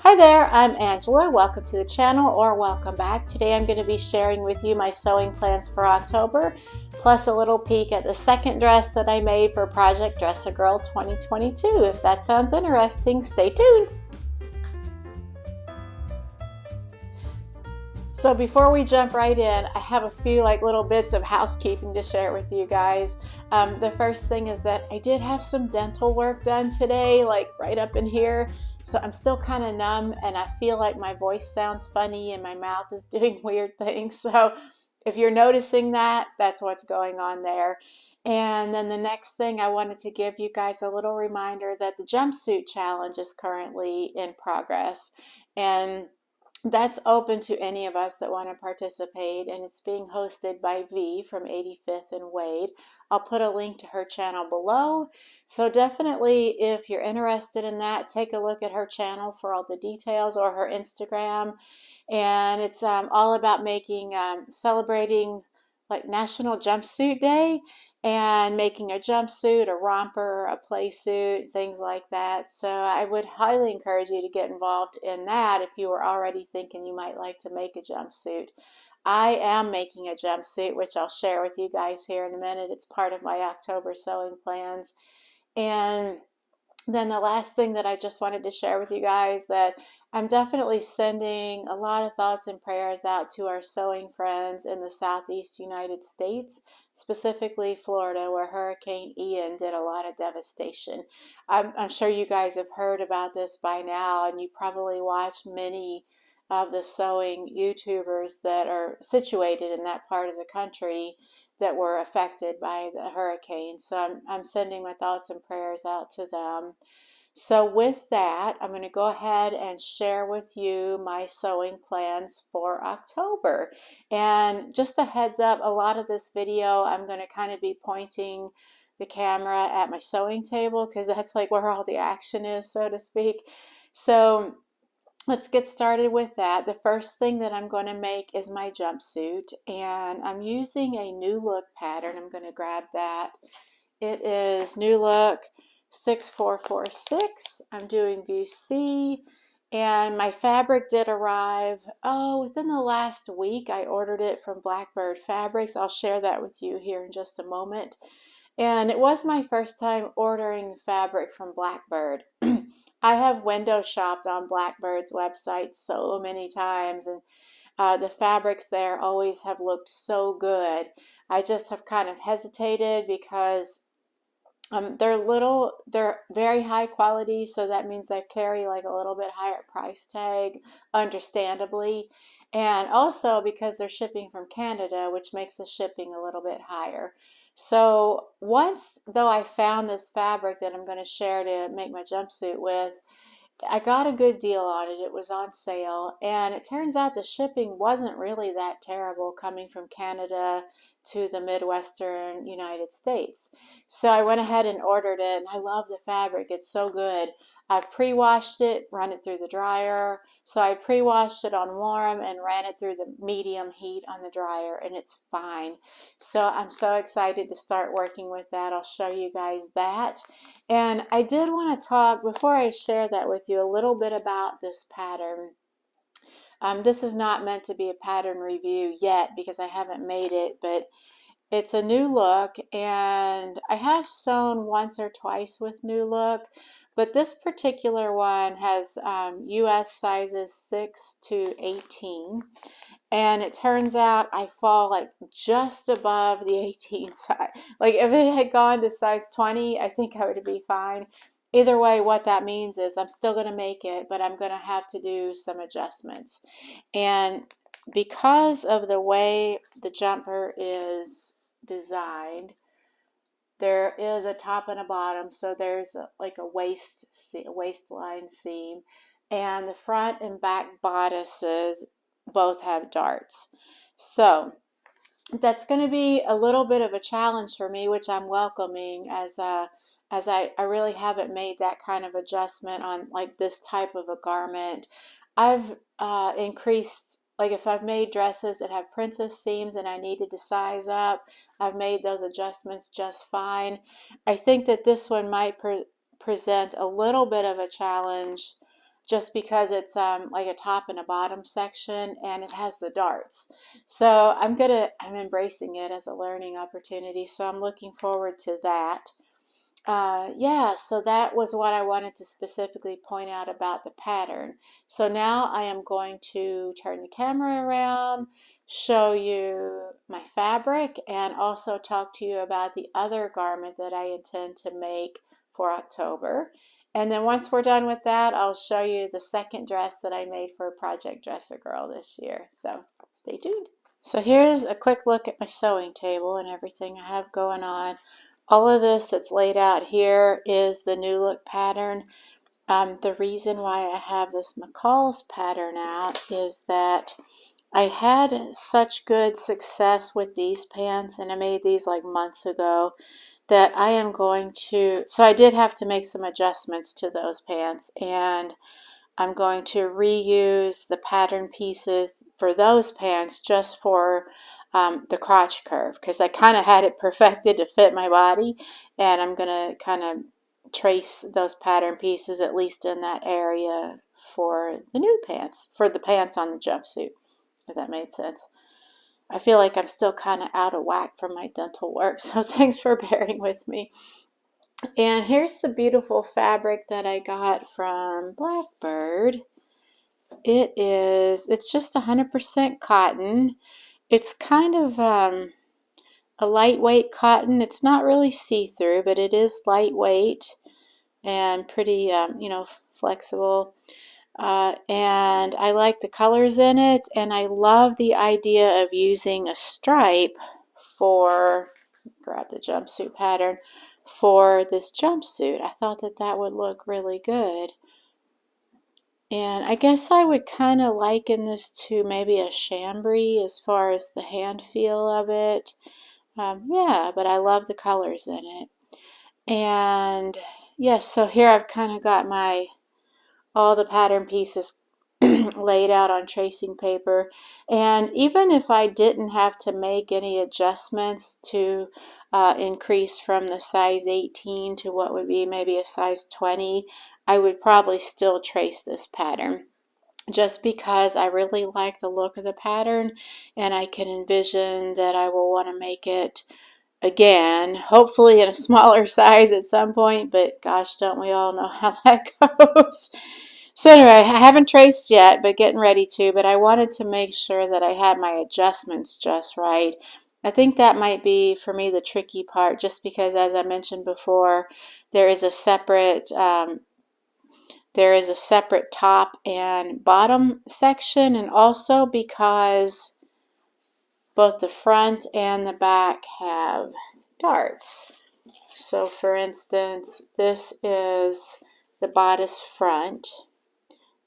Hi there, I'm Angela. Welcome to the channel, or welcome back. Today I'm going to be sharing with you my sewing plans for October, plus a little peek at the second dress that I made for Project Dress a Girl 2022. If that sounds interesting, stay tuned. So before we jump right in, I have a few little bits of housekeeping to share with you guys. The first thing is that I did have some dental work done today, right up in here. So I'm still kind of numb and I feel like my voice sounds funny and my mouth is doing weird things. So if you're noticing that, that's what's going on there. And then the next thing, I wanted to give you guys a little reminder that the jumpsuit challenge is currently in progress. And that's open to any of us that want to participate, and it's being hosted by V from 85th and Wade. I'll put a link to her channel below, so definitely if you're interested in that, take a look at her channel for all the details, or her Instagram. And it's all about celebrating National Jumpsuit Day, and making a jumpsuit, a romper, a play suit, things like that. So I would highly encourage you to get involved in that if you were already thinking you might like to make a jumpsuit. I am making a jumpsuit, which I'll share with you guys here in a minute. It's part of my October sewing plans. And then the last thing that I just wanted to share with you guys, that I'm definitely sending a lot of thoughts and prayers out to our sewing friends in the Southeast United States, specifically Florida, where Hurricane Ian did a lot of devastation. I'm sure you guys have heard about this by now, and you probably watch many of the sewing YouTubers that are situated in that part of the country that were affected by the hurricane. So I'm sending my thoughts and prayers out to them. So with that, I'm going to go ahead and share with you my sewing plans for October. And just a heads up, a lot of this video, I'm going to kind of be pointing the camera at my sewing table, because that's where all the action is, so to speak. So let's get started with that. The first thing that I'm going to make is my jumpsuit, and I'm using a New Look pattern. I'm going to grab that. It is New Look 6446. I'm doing view C, and my fabric did arrive, within the last week. I ordered it from Blackbird Fabrics. I'll share that with you here in just a moment. And it was my first time ordering fabric from Blackbird. I have window shopped on Blackbird's website so many times, and the fabrics there always have looked so good. I just have kind of hesitated because they're very high quality, so that means they carry a little bit higher price tag, understandably. And also because they're shipping from Canada, which makes the shipping a little bit higher. So once though I found this fabric that I'm going to share to make my jumpsuit with, I got a good deal on it. It was on sale, and it turns out the shipping wasn't really that terrible coming from Canada to the Midwestern United States. So I went ahead and ordered it, and I love the fabric. It's so good. I've pre-washed it, run it through the dryer. So I pre-washed it on warm and ran it through the medium heat on the dryer, and it's fine. So I'm so excited to start working with that. I'll show you guys that. And I did want to talk, before I share that with you, a little bit about this pattern. This is not meant to be a pattern review yet because I haven't made it, but it's a New Look, and I have sewn once or twice with New Look, but this particular one has US sizes 6 to 18. And it turns out I fall just above the 18 size. If it had gone to size 20, I think I would be fine. Either way, what that means is I'm still going to make it, but I'm going to have to do some adjustments. And because of the way the jumper is designed, there is a top and a bottom, so there's a waistline seam, and the front and back bodices both have darts. So that's going to be a little bit of a challenge for me, which I'm welcoming, as I really haven't made that kind of adjustment on this type of a garment. I've increased, if I've made dresses that have princess seams and I needed to size up, I've made those adjustments just fine. I think that this one might present a little bit of a challenge just because it's like a top and a bottom section, and it has the darts. So I'm embracing it as a learning opportunity. So I'm looking forward to that. Yeah, so that was what I wanted to specifically point out about the pattern. So now I am going to turn the camera around, show you my fabric, and also talk to you about the other garment that I intend to make for October. And then once we're done with that, I'll show you the second dress that I made for Project Dress a Girl this year. So stay tuned. So here's a quick look at my sewing table and everything I have going on. All of this that's laid out here is the New Look pattern. The reason why I have this McCall's pattern out is that I had such good success with these pants, and I made these like months ago, that I am going to, so I did have to make some adjustments to those pants, and I'm going to reuse the pattern pieces for those pants just for the crotch curve, because I kind of had it perfected to fit my body, and I'm going to kind of trace those pattern pieces at least in that area for the new pants, for the pants on the jumpsuit, if that made sense. I feel like I'm still kind of out of whack from my dental work, so thanks for bearing with me. And here's the beautiful fabric that I got from Blackbird. It's just 100% cotton. It's kind of a lightweight cotton. It's not really see-through, but it is lightweight and pretty, flexible. And I like the colors in it, and I love the idea of using a stripe for, grab the jumpsuit pattern, for this jumpsuit. I thought that that would look really good. And I guess I would kind of liken this to maybe a chambray as far as the hand feel of it. Yeah, but I love the colors in it. And yes, so here I've kind of got all the pattern pieces laid out on tracing paper. And even if I didn't have to make any adjustments to increase from the size 18 to what would be maybe a size 20, I would probably still trace this pattern, just because I really like the look of the pattern, and I can envision that I will want to make it again, hopefully in a smaller size at some point, but gosh, don't we all know how that goes. So anyway, I haven't traced yet, but getting ready to, but I wanted to make sure that I had my adjustments just right. I think that might be, for me, the tricky part, just because, as I mentioned before, there is a separate top and bottom section, and also because both the front and the back have darts. So for instance, this is the bodice front.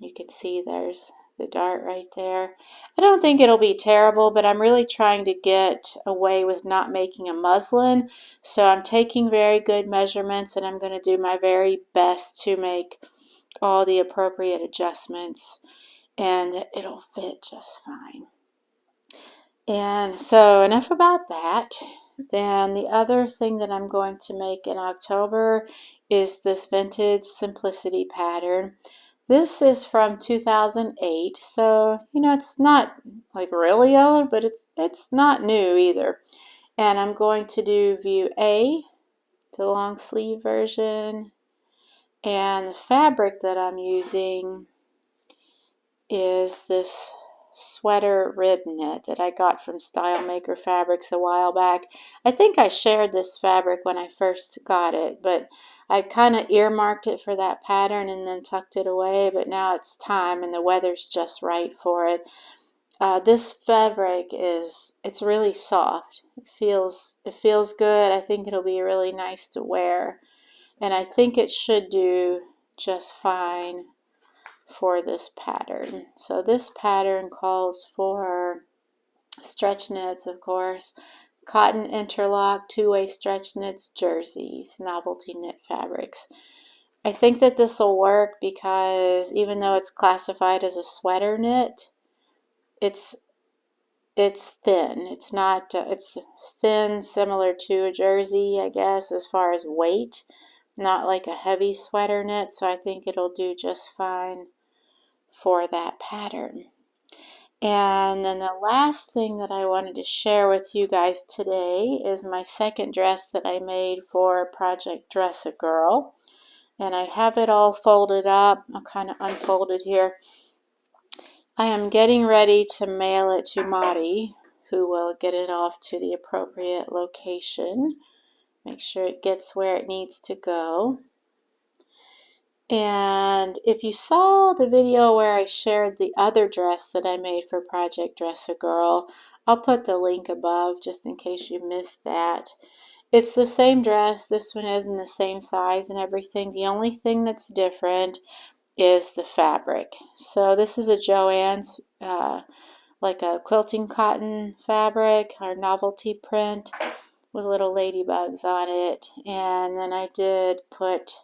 You can see there's the dart right there. I don't think it'll be terrible, but I'm really trying to get away with not making a muslin. So I'm taking very good measurements, and I'm going to do my very best to make all the appropriate adjustments, and it'll fit just fine. And so enough about that. Then the other thing that I'm going to make in October is this vintage simplicity pattern. This is from 2008, so it's not like really old, but it's not new either. And I'm going to do view A, the long sleeve version, and the fabric that I'm using is this sweater rib knit that I got from Style Maker Fabrics a while back. I think I shared this fabric when I first got it, but I kind of earmarked it for that pattern and then tucked it away, but now it's time and the weather's just right for it. This fabric it's really soft. It feels good. I think it'll be really nice to wear, and I think it should do just fine for this pattern. So this pattern calls for stretch knits, of course, cotton interlock, two-way stretch knits, jerseys, novelty knit fabrics. I think that this will work because even though it's classified as a sweater knit, it's thin. It's not it's thin, similar to a jersey, I guess, as far as weight, not like a heavy sweater knit, so I think it'll do just fine for that pattern. And then the last thing that I wanted to share with you guys today is my second dress that I made for Project Dress a Girl. And I have it all folded up. I'm kind of unfolded here. I am getting ready to mail it to Mari, who will get it off to the appropriate location. Make sure it gets where it needs to go. And if you saw the video where I shared the other dress that I made for Project Dress a Girl, I'll put the link above just in case you missed that. It's the same dress. This one is in the same size and everything. The only thing that's different is the fabric. So this is a Joann's, like a quilting cotton fabric or novelty print with little ladybugs on it. And then I did put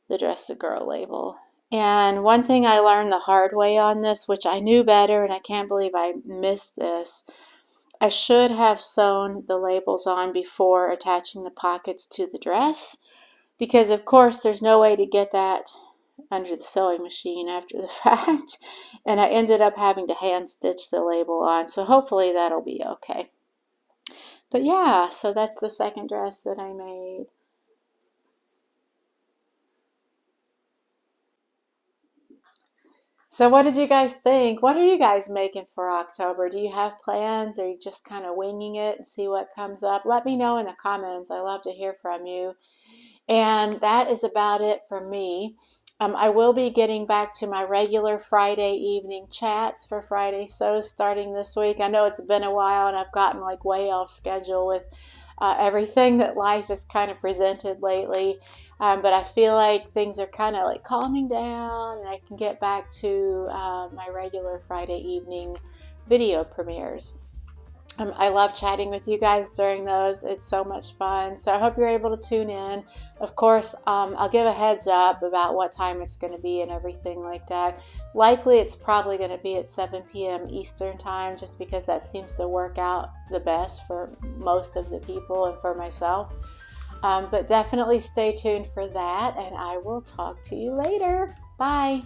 the Dress a Girl label. And one thing I learned the hard way on this, which I knew better, and I can't believe I missed this, I should have sewn the labels on before attaching the pockets to the dress, because of course there's no way to get that under the sewing machine after the fact, and I ended up having to hand stitch the label on, so hopefully that'll be okay. But yeah, so that's the second dress that I made. So what did you guys think? What are you guys making for October? Do you have plans, or are you just kind of winging it and see what comes up? Let me know in the comments. I love to hear from you. And that is about it for me. I will be getting back to my regular Friday evening chats for Friday Sews starting this week. I know it's been a while and I've gotten like way off schedule with everything that life has kind of presented lately. But I feel like things are kind of like calming down and I can get back to my regular Friday evening video premieres. I love chatting with you guys during those. It's so much fun. So I hope you're able to tune in. Of course, I'll give a heads up about what time it's going to be and everything like that. Likely it's probably going to be at 7 p.m. Eastern time, just because that seems to work out the best for most of the people and for myself. But definitely stay tuned for that, and I will talk to you later. Bye.